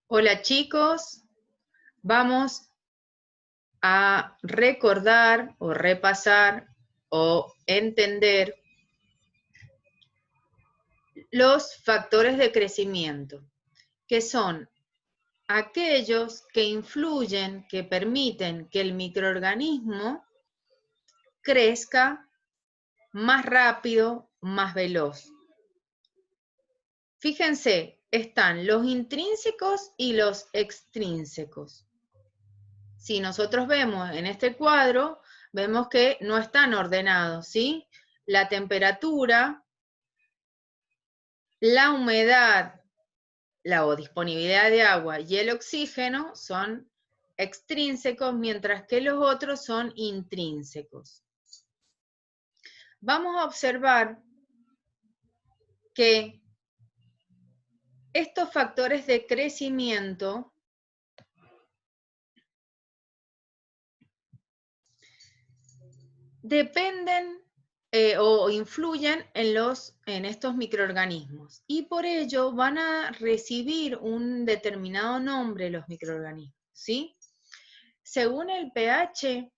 Hola chicos, vamos a recordar o repasar o entender los factores de crecimiento, que son aquellos que influyen, que permiten que el microorganismo crezca más rápido, más veloz. Fíjense, están los intrínsecos y los extrínsecos. Si nosotros vemos en este cuadro, vemos que no están ordenados, ¿sí? La temperatura, la humedad, la disponibilidad de agua y el oxígeno son extrínsecos, mientras que los otros son intrínsecos. Vamos a observar que estos factores de crecimiento dependen o influyen en estos microorganismos y por ello van a recibir un determinado nombre los microorganismos, ¿sí? Según el pH,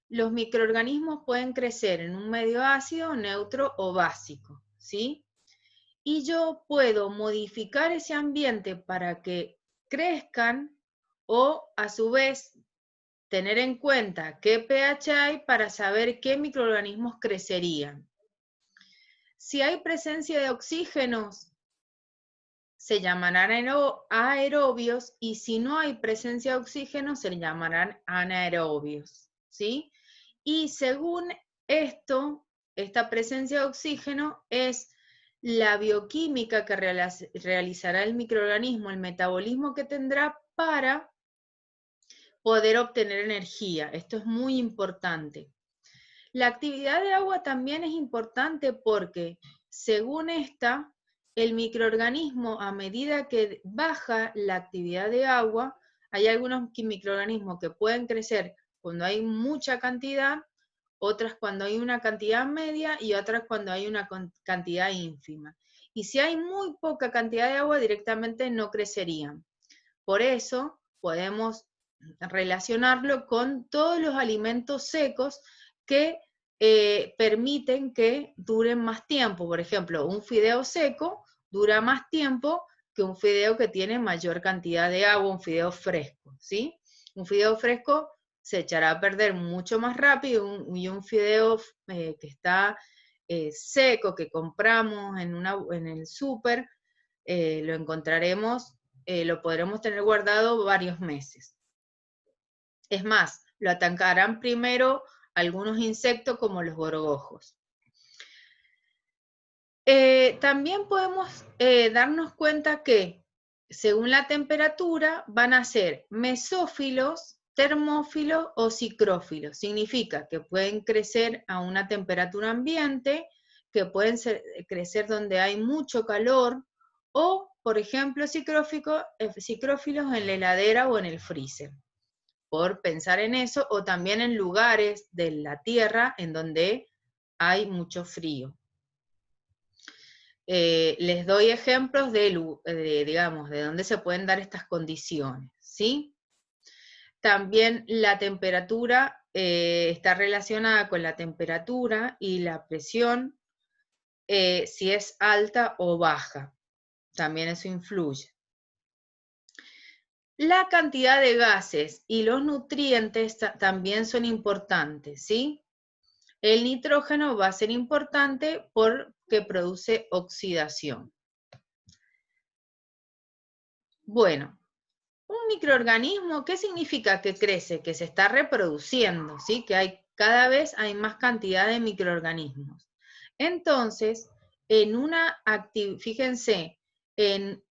los microorganismos pueden crecer en un medio ácido, neutro o básico, ¿sí? Y yo puedo modificar ese ambiente para que crezcan o a su vez tener en cuenta qué pH hay para saber qué microorganismos crecerían. Si hay presencia de oxígenos, se llamarán aerobios, y si no hay presencia de oxígeno, se llamarán anaerobios, ¿sí? Y según esto, esta presencia de oxígeno es la bioquímica que realizará el microorganismo, el metabolismo que tendrá para poder obtener energía. Esto es muy importante. La actividad de agua también es importante porque, según esta, el microorganismo, a medida que baja la actividad de agua, hay algunos microorganismos que pueden crecer cuando hay mucha cantidad, otras cuando hay una cantidad media y otras cuando hay una cantidad ínfima. Y si hay muy poca cantidad de agua, directamente no crecerían. Por eso podemos relacionarlo con todos los alimentos secos que permiten que duren más tiempo. Por ejemplo, un fideo seco dura más tiempo que un fideo que tiene mayor cantidad de agua, un fideo fresco, ¿sí? Un fideo fresco se echará a perder mucho más rápido y un fideo que está seco, que compramos en el súper, lo encontraremos, lo podremos tener guardado varios meses. Es más, lo atacarán primero algunos insectos como los gorgojos. También podemos darnos cuenta que, según la temperatura, van a ser mesófilos, termófilos o psicrófilos. Significa que pueden crecer a una temperatura ambiente, que pueden crecer donde hay mucho calor, o, por ejemplo, psicrófilos en la heladera o en el freezer, por pensar en eso, o también en lugares de la tierra en donde hay mucho frío. Les doy ejemplos digamos, de dónde se pueden dar estas condiciones, ¿sí? También la temperatura está relacionada con la temperatura y la presión, si es alta o baja. También eso influye. La cantidad de gases y los nutrientes también son importantes, ¿sí? El nitrógeno va a ser importante porque produce oxidación. Bueno, un microorganismo, ¿qué significa que crece? Que se está reproduciendo, ¿sí? Que cada vez hay más cantidad de microorganismos. Entonces, fíjense, en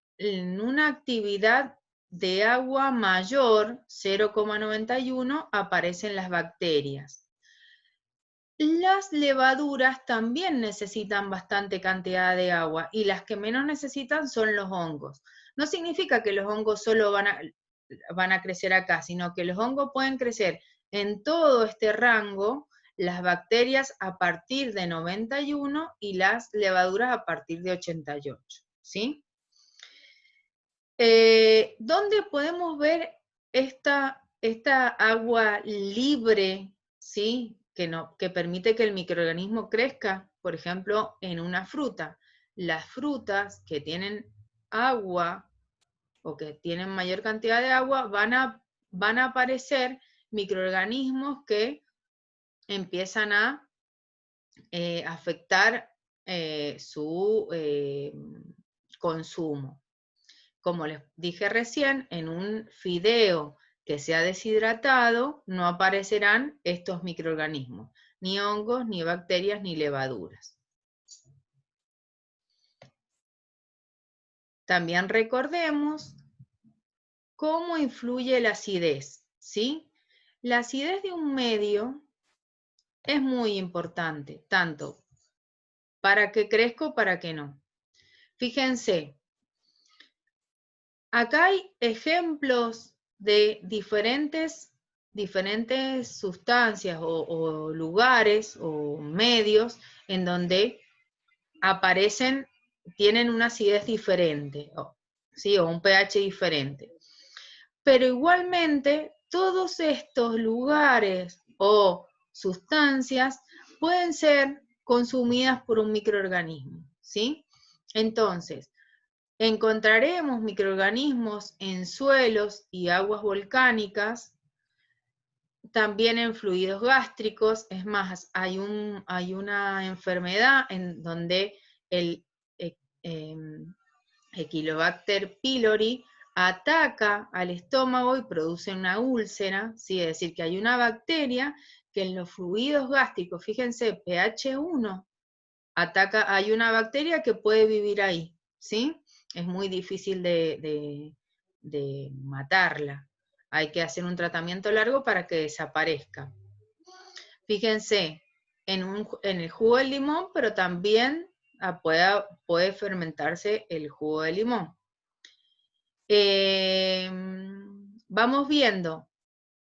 una actividad de agua mayor, 0,91, aparecen las bacterias. Las levaduras también necesitan bastante cantidad de agua y las que menos necesitan son los hongos. No significa que los hongos solo van a crecer acá, sino que los hongos pueden crecer en todo este rango, las bacterias a partir de 91 y las levaduras a partir de 88, ¿sí? ¿Dónde podemos ver esta agua libre, ¿sí? Que permite que el microorganismo crezca? Por ejemplo, en una fruta. Las frutas que tienen agua o que tienen mayor cantidad de agua van a aparecer microorganismos que empiezan a afectar su consumo. Como les dije recién, en un fideo que sea deshidratado no aparecerán estos microorganismos, ni hongos, ni bacterias, ni levaduras. También recordemos cómo influye la acidez, ¿sí? La acidez de un medio es muy importante, tanto para que crezca o para que no. Fíjense, acá hay ejemplos de diferentes sustancias o lugares o medios en donde aparecen, tienen una acidez diferente, ¿sí? O un pH diferente. Pero igualmente, todos estos lugares o sustancias pueden ser consumidas por un microorganismo, ¿sí? Entonces, encontraremos microorganismos en suelos y aguas volcánicas, también en fluidos gástricos. Es más, hay una enfermedad en donde el Helicobacter pylori ataca al estómago y produce una úlcera, ¿sí? Es decir, que hay una bacteria que en los fluidos gástricos, fíjense, pH 1, hay una bacteria que puede vivir ahí, ¿sí? Es muy difícil de matarla. Hay que hacer un tratamiento largo para que desaparezca. Fíjense, en el jugo de limón, pero también puede fermentarse el jugo de limón. Vamos viendo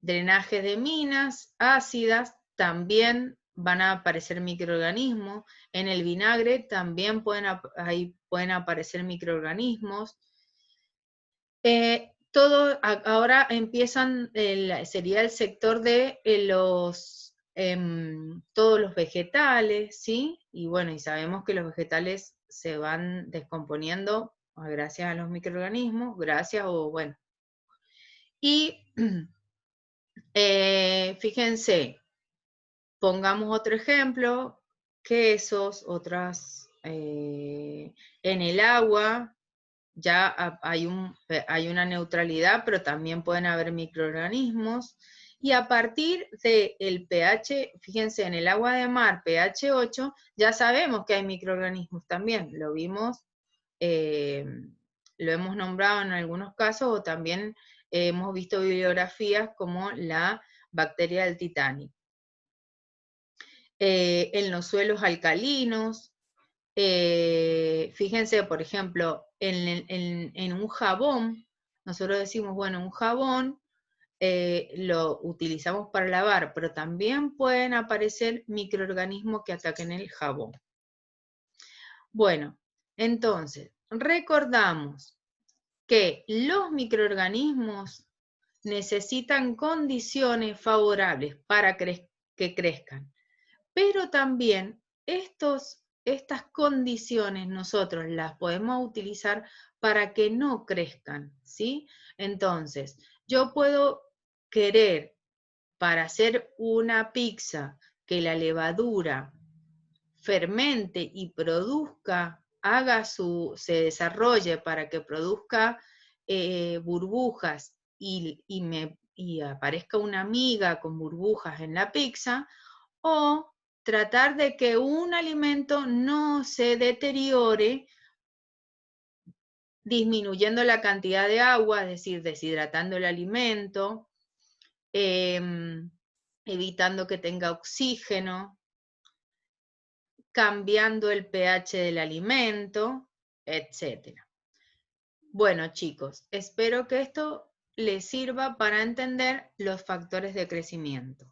drenajes de minas ácidas, también van a aparecer microorganismos. En el vinagre también pueden aparecer microorganismos. Ahora empiezan, sería el sector de todos los vegetales, ¿sí? Y bueno, y sabemos que los vegetales se van descomponiendo gracias a los microorganismos, bueno. Y fíjense, pongamos otro ejemplo, quesos, en el agua, ya hay una neutralidad, pero también pueden haber microorganismos. Y a partir del pH, fíjense, en el agua de mar, pH 8, ya sabemos que hay microorganismos también. Lo vimos, lo hemos nombrado en algunos casos, o también hemos visto bibliografías como la bacteria del Titanic. En los suelos alcalinos, fíjense, por ejemplo, en un jabón, nosotros decimos, bueno, un jabón lo utilizamos para lavar, pero también pueden aparecer microorganismos que ataquen el jabón. Bueno, entonces, recordamos que los microorganismos necesitan condiciones favorables para que crezcan, pero también estas condiciones nosotros las podemos utilizar para que no crezcan, ¿sí? Entonces, yo puedo querer para hacer una pizza que la levadura fermente y produzca, se desarrolle para que produzca burbujas y aparezca una miga con burbujas en la pizza, o tratar de que un alimento no se deteriore disminuyendo la cantidad de agua, es decir, deshidratando el alimento, evitando que tenga oxígeno, cambiando el pH del alimento, etc. Bueno, chicos, espero que esto les sirva para entender los factores de crecimiento.